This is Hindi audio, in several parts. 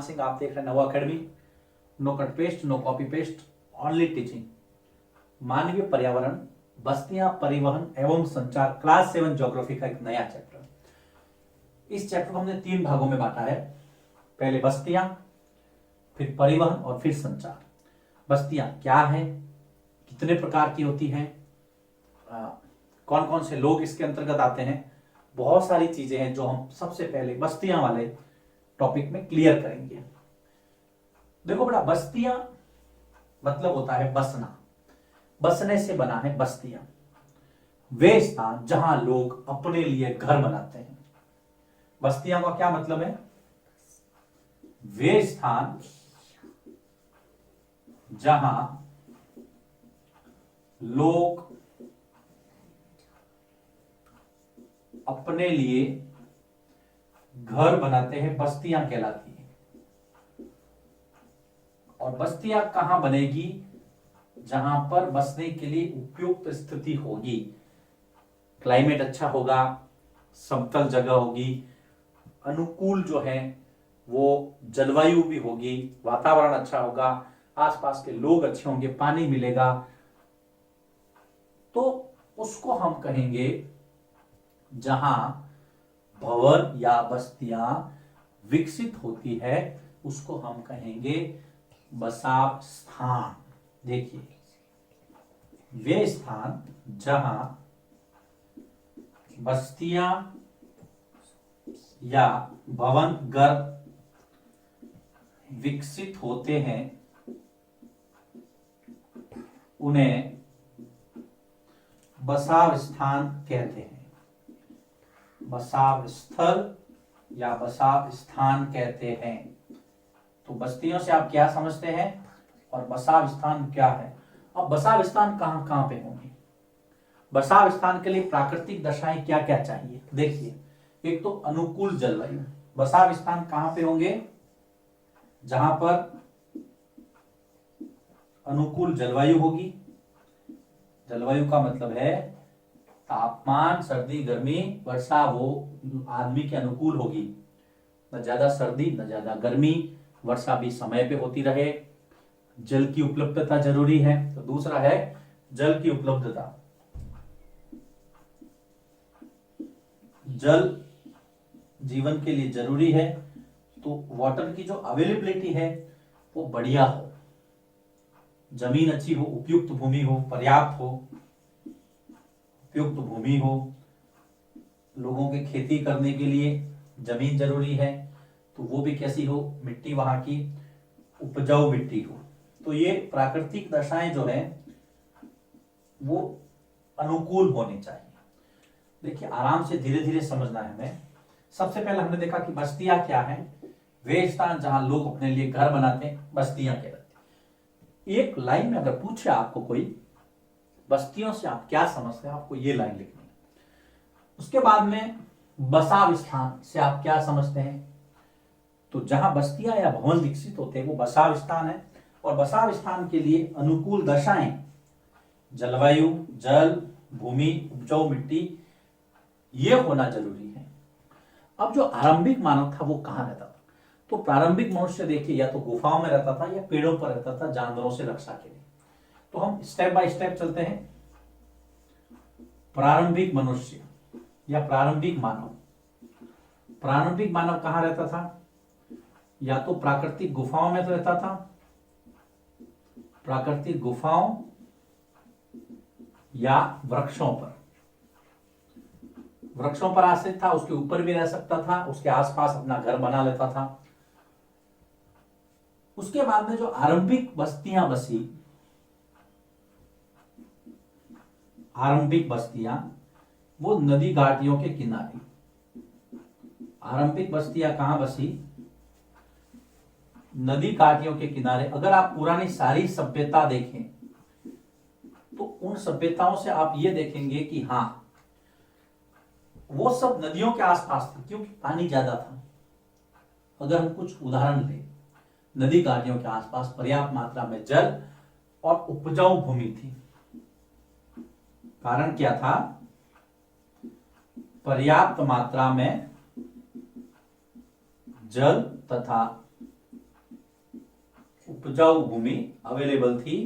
सिंह, आप देख रहे हैं Nava academy. No cut paste, no copy paste, only teaching. मानवीय पर्यावरण, बस्तियां, परिवहन एवं संचार, क्लास 7 ज्योग्राफी का एक नया चैप्टर। इस चैप्टर को हमने 3 भागों में बांटा है। पहले बस्तियां, फिर परिवहन और फिर संचार। बस्तियां क्या है, कितने प्रकार की होती हैं, कौन कौन से लोग इसके अंतर्गत आते हैं, बहुत सारी चीजें हैं जो हम सबसे पहले बस्तियां वाले टॉपिक में क्लियर करेंगे। देखो बेटा, बस्तियां मतलब होता है बसना, बसने से बना है बस्तियां। वे स्थान जहां लोग अपने लिए घर बनाते हैं। बस्तियां का क्या मतलब है? वे स्थान जहां लोग अपने लिए घर बनाते हैं, बस्तियां कहलाती हैं। और बस्तियां कहां बनेगी? जहां पर बसने के लिए उपयुक्त स्थिति होगी, क्लाइमेट अच्छा होगा, समतल जगह होगी, अनुकूल जो है वो जलवायु भी होगी, वातावरण अच्छा होगा, आसपास के लोग अच्छे होंगे, पानी मिलेगा, तो उसको हम कहेंगे, जहां भवन या बस्तियां विकसित होती है उसको हम कहेंगे बसाव स्थान। देखिए, वे स्थान जहां बस्तियां या भवन घर विकसित होते हैं उन्हें बसाव स्थान कहते हैं। बसाव स्थल या बसाव स्थान कहते हैं। तो बस्तियों से आप क्या समझते हैं और बसाव स्थान क्या है? अब बसाव स्थान कहां कहां पे होंगे? बसाव स्थान के लिए प्राकृतिक दशाएं क्या क्या चाहिए? देखिए, एक तो अनुकूल जलवायु। बसाव स्थान कहां पे होंगे? जहां पर अनुकूल जलवायु होगी। जलवायु का मतलब है तापमान, सर्दी, गर्मी, वर्षा वो आदमी के अनुकूल होगी। न ज्यादा सर्दी न ज्यादा गर्मी, वर्षा भी समय पे होती रहे, जल की उपलब्धता जरूरी है। तो दूसरा है जल की उपलब्धता। जल जीवन के लिए जरूरी है, तो वाटर की जो अवेलेबिलिटी है वो बढ़िया हो, जमीन अच्छी हो, उपयुक्त भूमि हो, पर्याप्त हो, उपयुक्त भूमि हो, लोगों के खेती करने के लिए जमीन जरूरी है, तो वो भी कैसी हो? मिट्टी वहां की उपजाऊ मिट्टी हो। तो ये प्राकृतिक दशाएं जो है वो अनुकूल होनी चाहिए। देखिए, आराम से धीरे धीरे समझना है हमें। सबसे पहले हमने देखा कि बस्तियां क्या है? वे स्थान जहां लोग अपने लिए घर बनाते हैं, बस्तियां कहलाती हैं। एक लाइन में अगर पूछे आपको कोई, बस्तियों से आप क्या समझते हैं, आपको ये लाइन लिखनी है। उसके बाद में बसाव स्थान से आप क्या समझते हैं? तो जहां बस्तियां या भवन विकसित होते हैं वो बसाव स्थान है। और बसाव स्थान के लिए अनुकूल दशाएं, जलवायु, जल, भूमि, उपजाऊ मिट्टी, ये होना जरूरी है। अब जो आरंभिक मानव था वो कहां रहता था? तो प्रारंभिक मनुष्य देखिए, या तो गुफाओं में रहता था या पेड़ों पर रहता था जानवरों से रक्षा के लिए। तो हम स्टेप बाय स्टेप चलते हैं। प्रारंभिक मनुष्य या प्रारंभिक मानव। प्रारंभिक मानव कहां रहता था? या तो प्राकृतिक गुफाओं में रहता था, प्राकृतिक गुफाओं या वृक्षों पर। वृक्षों पर आश्रित था, उसके ऊपर भी रह सकता था, उसके आसपास अपना घर बना लेता था। उसके बाद में जो आरंभिक बस्तियां बसी, आरंभिक बस्तियां वो नदी घाटियों के किनारे। आरंभिक बस्तियां कहां बसी? नदी घाटियों के किनारे। अगर आप पुरानी सारी सभ्यता देखें तो उन सभ्यताओं से आप ये देखेंगे कि हाँ, वो सब नदियों के आसपास थी, क्योंकि पानी ज्यादा था। अगर हम कुछ उदाहरण लें, नदी घाटियों के आसपास पर्याप्त मात्रा में जल और उपजाऊ भूमि थी। कारण क्या था? पर्याप्त मात्रा में जल तथा उपजाऊ भूमि अवेलेबल थी,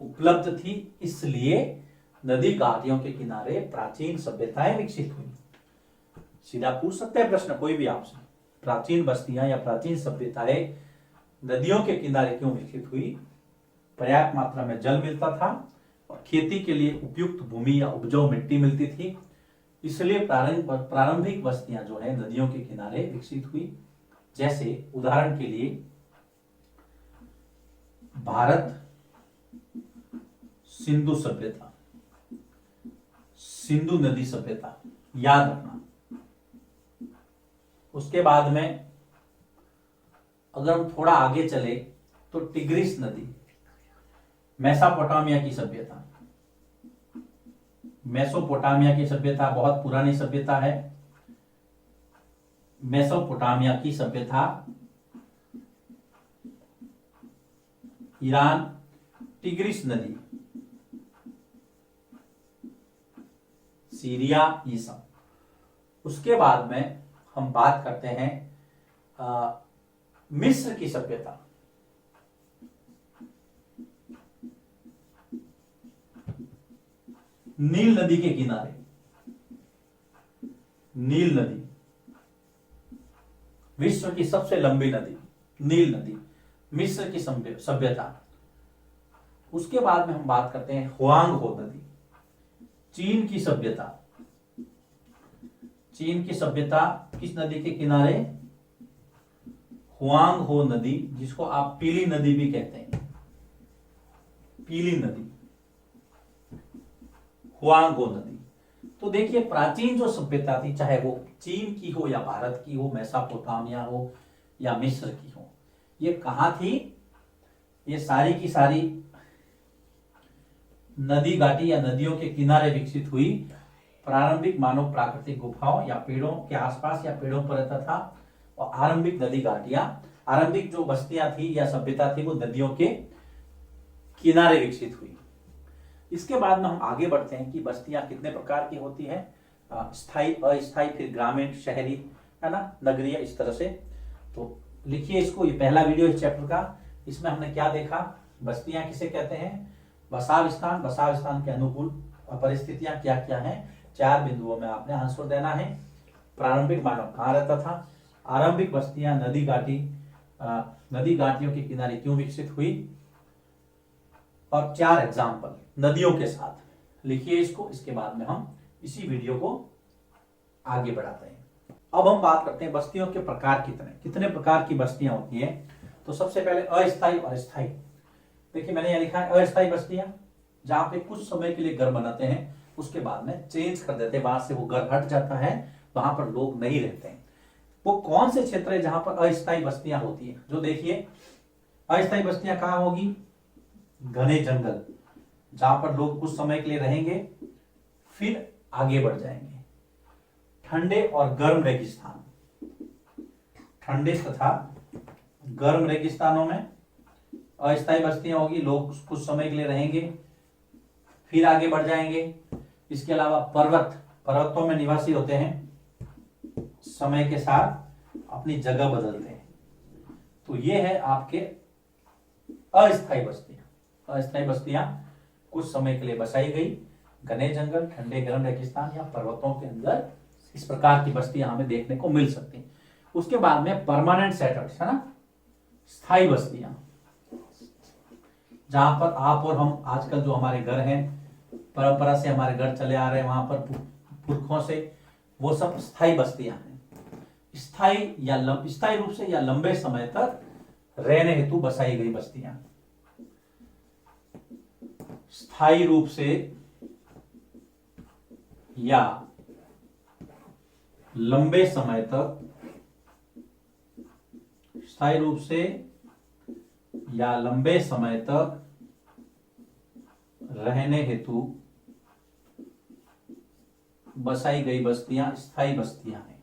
उपलब्ध थी, इसलिए नदी घाटियों के किनारे प्राचीन सभ्यताएं विकसित हुई। सीधा पूछ सकते हैं प्रश्न कोई भी आपसे, प्राचीन बस्तियां या प्राचीन सभ्यताएं नदियों के किनारे क्यों विकसित हुई? पर्याप्त मात्रा में जल मिलता था और खेती के लिए उपयुक्त भूमि या उपजाऊ मिट्टी मिलती थी, इसलिए प्रारंभिक बस्तियां जो है नदियों के किनारे विकसित हुई। जैसे उदाहरण के लिए भारत सिंधु सभ्यता, सिंधु नदी सभ्यता याद रखना। उसके बाद में अगर हम थोड़ा आगे चले तो टिग्रिस नदी, मेसोपोटामिया की सभ्यता, मेसोपोटामिया की सभ्यता बहुत पुरानी सभ्यता है। मेसोपोटामिया की सभ्यता ईरान, टिग्रिस नदी, सीरिया, ये सब। उसके बाद में हम बात करते हैं मिस्र की सभ्यता, नील नदी के किनारे, नील नदी विश्व की सबसे लंबी नदी, नील नदी, मिस्र की सभ्यता। उसके बाद में हम बात करते हैं हुआंग हो नदी, चीन की सभ्यता, चीन की सभ्यता किस नदी के किनारे? हुआंग हो नदी, जिसको आप पीली नदी भी कहते हैं, पीली नदी, हुआंग हो नदी। तो देखिए प्राचीन जो सभ्यता थी, चाहे वो चीन की हो या भारत की हो, मेसोपोटामिया हो या मिस्र की हो, ये कहां थी? ये सारी की सारी नदी घाटी या नदियों के किनारे विकसित हुई। प्रारंभिक मानव प्राकृतिक गुफाओं या पेड़ों के आसपास या पेड़ों पर रहता था, और आरंभिक नदी घाटियां, आरंभिक जो बस्तियां थी या सभ्यता थी वो नदियों के किनारे विकसित हुई। इसके बाद में हम आगे बढ़ते हैं कि बस्तियां कितने प्रकार की होती है, स्थायी, अस्थायी, फिर ग्रामीण, शहरी, है ना, नगरीय, इस तरह से। तो लिखिए इसको, ये पहला वीडियो इस चैप्टर का। इसमें हमने क्या देखा? बस्तियां किसे कहते हैं? बसाव स्थान, बसाव स्थान के अनुकूल परिस्थितियां क्या क्या हैं, 4 बिंदुओं में आपने आंसर देना है। प्रारंभिक मानव कहाँ रहता था? आरंभिक बस्तियां नदी घाटी, नदी घाटियों के किनारे क्यों विकसित हुई, और 4 एग्जाम्पल नदियों के साथ लिखिए इसको। इसके बाद में हम इसी वीडियो को आगे बढ़ाते हैं। अब हम बात करते हैं बस्तियों के प्रकार कितने कितने प्रकार की बस्तियां होती हैं। तो सबसे पहले अस्थायी और स्थायी। देखिए मैंने यह लिखा है अस्थायी बस्तियां, जहां पे कुछ समय के लिए घर बनाते हैं, उसके बाद में चेंज कर देते हैं, वहां से वो घर हट जाता है, वहां पर लोग नहीं रहते हैं। वो कौन से क्षेत्र है जहां पर अस्थायी बस्तियां होती है? जो देखिए अस्थायी बस्तियां कहां होगी? घने जंगल, जहां पर लोग कुछ समय के लिए रहेंगे फिर आगे बढ़ जाएंगे। ठंडे और गर्म रेगिस्तान, ठंडे तथा गर्म रेगिस्तानों में अस्थायी बस्तियां होगी, लोग कुछ समय के लिए रहेंगे फिर आगे बढ़ जाएंगे। इसके अलावा पर्वत, पर्वतों में निवासी होते हैं, समय के साथ अपनी जगह बदलते हैं। तो ये है आपके अस्थायी बस्तियां। अस्थायी बस्तियां कुछ समय के लिए बसाई गई, घने जंगल, ठंडे गर्म रेगिस्तान या पर्वतों के अंदर, इस प्रकार की बस्तियां हमें देखने को मिल सकती हैं। उसके बाद में परमानेंट सेटल्स, है ना, स्थायी बस्तियां, जहां पर आप और हम आजकल जो हमारे घर हैं, परंपरा से हमारे घर चले आ रहे हैं, वहां पर पुरखों से, वो सब स्थायी बस्तियां हैं। स्थायी या स्थायी रूप से या लंबे समय तक रहने हेतु बसाई गई बस्तियां, स्थायी रूप से या लंबे समय तक, स्थायी रूप से या लंबे समय तक रहने हेतु बसाई गई बस्तियां स्थायी बस्तियां हैं।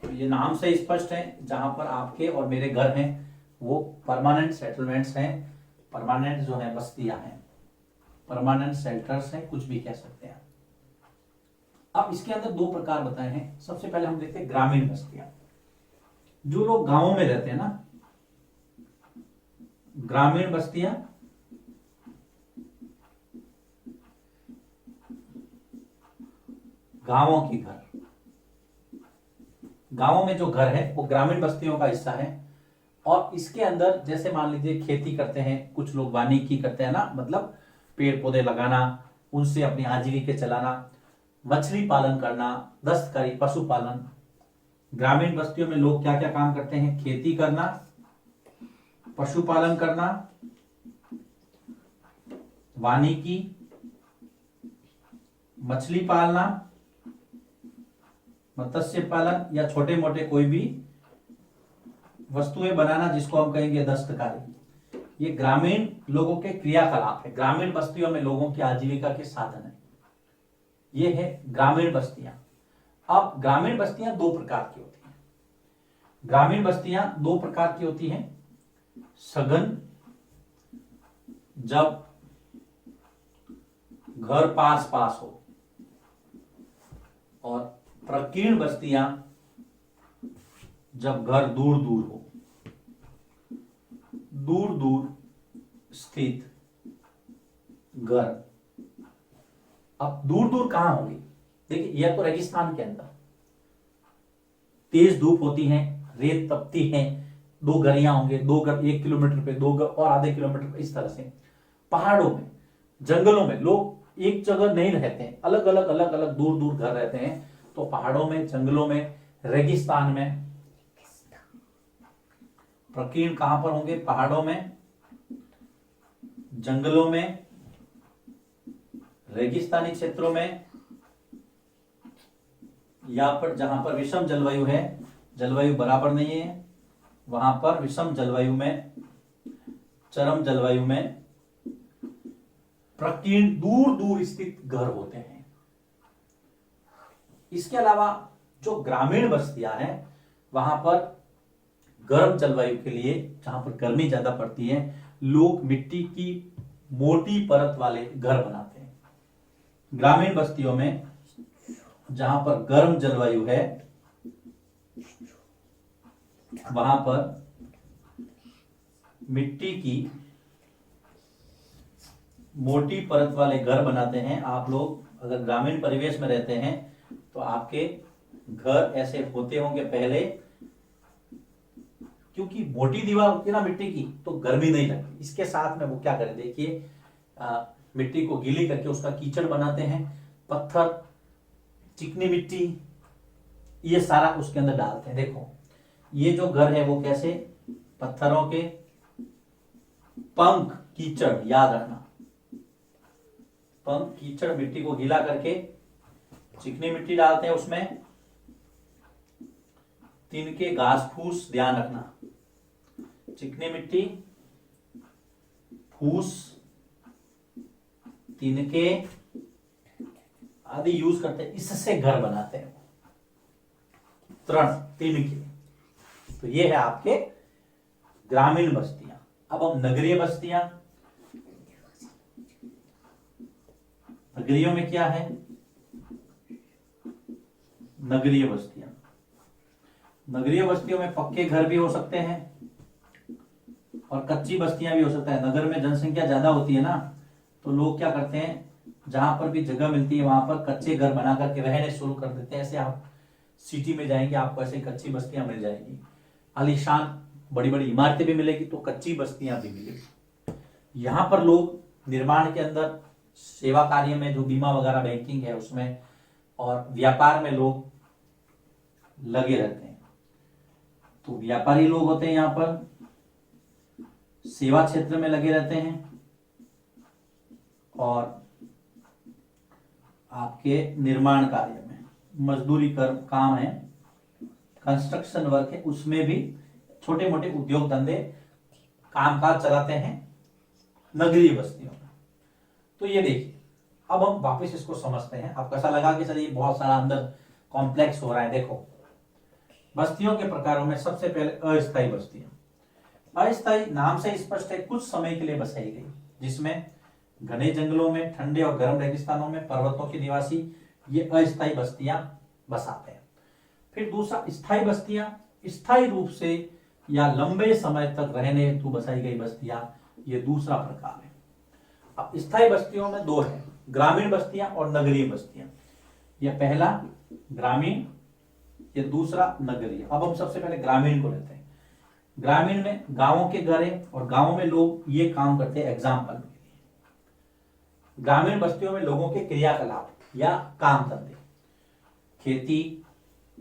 तो ये नाम से स्पष्ट है, जहां पर आपके और मेरे घर हैं वो परमानेंट सेटलमेंट्स हैं, परमानेंट जो है बस्तियां हैं, परमानेंट शेल्टर्स हैं, कुछ भी कह सकते हैं। अब इसके अंदर 2 प्रकार बताए हैं। सबसे पहले हम देखते हैं ग्रामीण बस्तियां। जो लोग गांवों में रहते हैं ना, ग्रामीण बस्तियां गांवों की घर, गांवों में जो घर है वो ग्रामीण बस्तियों का हिस्सा है। और इसके अंदर जैसे मान लीजिए खेती करते हैं, कुछ लोग वानिकी करते हैं ना, मतलब पेड़ पौधे लगाना, उनसे अपनी आजीविका चलाना, मछली पालन करना, दस्तकारी, पशुपालन। ग्रामीण बस्तियों में लोग क्या क्या काम करते हैं? खेती करना, पशुपालन करना, वानिकी, मछली पालना, मत्स्य पालन, या छोटे मोटे कोई भी वस्तुएं बनाना जिसको हम कहेंगे दस्तकारी। ये ग्रामीण लोगों के क्रियाकलाप है, ग्रामीण बस्तियों में लोगों की आजीविका के साधन है। ये है ग्रामीण बस्तियां। अब ग्रामीण बस्तियां दो प्रकार की होती हैं। ग्रामीण बस्तियां दो प्रकार की होती हैं। सघन, जब घर पास पास हो, और प्रकीर्ण बस्तियां जब घर दूर दूर हो, दूर दूर स्थित घर। अब दूर दूर कहां होगी? देखिए, यह तो रेगिस्तान के अंदर तेज धूप होती है, रेत तपती है, दो गरियां होंगे, दो घर 1 किलोमीटर पे, दो घर और आधे किलोमीटर पे, इस तरह से। पहाड़ों में, जंगलों में लोग एक जगह नहीं रहते हैं, अलग अलग दूर दूर घर रहते हैं। तो पहाड़ों में, जंगलों में, रेगिस्तान में। प्रकीर्ण कहां पर होंगे? पहाड़ों में, जंगलों में, रेगिस्तानी क्षेत्रों में, या पर जहां पर विषम जलवायु है, जलवायु बराबर नहीं है, वहां पर विषम जलवायु में, चरम जलवायु में प्रकीर्ण दूर दूर स्थित घर होते हैं। इसके अलावा जो ग्रामीण बस्तियां हैं, वहां पर गर्म जलवायु के लिए, जहां पर गर्मी ज्यादा पड़ती है, लोग मिट्टी की मोटी परत वाले घर बनाते हैं। ग्रामीण बस्तियों में जहां पर गर्म जलवायु है, वहां पर मिट्टी की मोटी परत वाले घर बनाते हैं। आप लोग अगर ग्रामीण परिवेश में रहते हैं तो आपके घर ऐसे होते होंगे पहले, क्योंकि मोटी दीवार होती है ना मिट्टी की, तो गर्मी नहीं लगती। इसके साथ में वो क्या करें, देखिए, मिट्टी को गीली करके उसका कीचड़ बनाते हैं, पत्थर, चिकनी मिट्टी, ये सारा उसके अंदर डालते हैं। देखो, ये जो घर है वो कैसे, पत्थरों के पंख, कीचड़, याद रखना, पंख, कीचड़, मिट्टी को गीला करके चिकनी मिट्टी डालते हैं उसमें, तिनके, घास फूस, ध्यान रखना, चिकनी मिट्टी, फूस, तिनके आदि यूज करते हैं, इससे घर बनाते हैं। तिनके। तो ये है आपके ग्रामीण बस्तियां। अब हम नगरीय बस्तियां, नगरियों में क्या है? नगरीय बस्तियां, नगरीय बस्तियों में पक्के घर भी हो सकते हैं और कच्ची बस्तियां भी हो सकता है। नगर में जनसंख्या ज्यादा होती है ना, तो लोग क्या करते हैं, जहां पर भी जगह मिलती है वहां पर कच्चे घर बना करके रहने शुरू कर देते हैं। ऐसे आप सिटी में जाएंगे, आपको ऐसे कच्ची बस्तियां मिल जाएंगी, आलीशान बड़ी बड़ी इमारतें भी मिलेगी, तो कच्ची बस्तियां भी मिलेगी। यहाँ पर लोग निर्माण के अंदर, सेवा कार्य में, जो बीमा वगैरह बैंकिंग है उसमें, और व्यापार में लोग लगे रहते हैं। तो व्यापारी लोग होते हैं यहाँ पर, सेवा क्षेत्र में लगे रहते हैं, और आपके निर्माण कार्य में मजदूरी कर काम है, कंस्ट्रक्शन वर्क है, उसमें भी छोटे मोटे उद्योग धंधे, कामकाज चलाते हैं नगरीय बस्तियों में। तो ये देखिए, अब हम वापस इसको समझते हैं। अब कैसा लगा कि चलिए बहुत सारा अंदर कॉम्प्लेक्स हो रहा है। देखो, बस्तियों के प्रकारों में सबसे पहले अस्थायी बस्तियां। अस्थायी नाम से स्पष्ट है, कुछ समय के लिए बसाई गई, जिसमें घने जंगलों में, ठंडे और गर्म रेगिस्तानों में, पर्वतों के निवासी ये अस्थायी बस्तियां बसाते हैं। फिर दूसरा, स्थायी बस्तियां। स्थायी रूप से या लंबे समय तक रहने हेतु बसाई गई बस्तियां, ये दूसरा प्रकार है। अब स्थायी बस्तियों में दो है, ग्रामीण बस्तियां और नगरीय बस्तियां। यह पहला ग्रामीण, ये दूसरा नगरीय। अब हम सबसे पहले ग्रामीण को लेते हैं। ग्रामीण में गांवों के घर है और गांवों में लोग ये काम करते हैं एग्जाम्पल के लिए। ग्रामीण बस्तियों में लोगों के क्रियाकलाप या काम धंधे, खेती,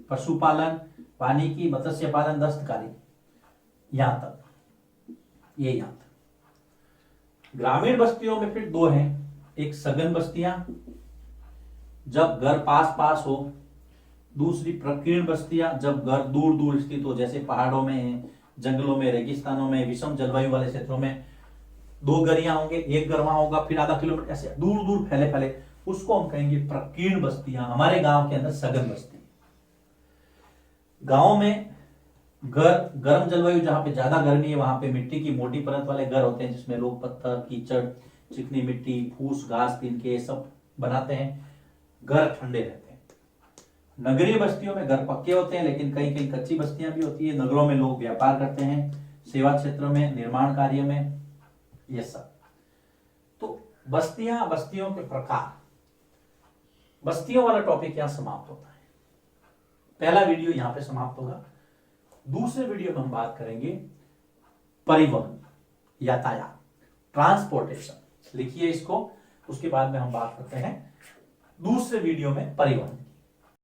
पशुपालन, पानी की, मत्स्य पालन, दस्तकारी, यहां तक, ये यहां तक। ग्रामीण बस्तियों में फिर दो हैं, एक सघन बस्तियां जब घर पास पास हो, दूसरी प्रकीर्ण बस्तियां जब घर दूर दूर स्थित हो, जैसे पहाड़ों में, जंगलों में, रेगिस्तानों में, विषम जलवायु वाले क्षेत्रों में दो गरियां होंगे, एक घर वहां होगा, फिर आधा किलोमीटर ऐसे दूर दूर फैले फैले, उसको हम कहेंगे प्रकीर्ण बस्तियां। हमारे गांव के अंदर सघन बस्ती। गांव में घर, गर्म जलवायु जहां पे ज्यादा गर्मी है वहां पे मिट्टी की मोटी परत वाले घर होते हैं, जिसमें लोग पत्थर, कीचड़, चिकनी मिट्टी, फूस, घास, तिनके सब बनाते हैं, घर ठंडे रहते हैं। नगरीय बस्तियों में घर पक्के होते हैं, लेकिन कई कई कच्ची बस्तियां भी होती है। नगरों में लोग व्यापार करते हैं, सेवा क्षेत्र में, निर्माण कार्य में, ये सब। तो बस्तियां, बस्तियों के प्रकार, बस्तियों वाला टॉपिक यहां समाप्त होता है। पहला वीडियो यहां पे समाप्त होगा। दूसरे वीडियो में हम बात करेंगे परिवहन, यातायात, ट्रांसपोर्टेशन। लिखिए इसको, उसके बाद में हम बात करते हैं दूसरे वीडियो में परिवहन।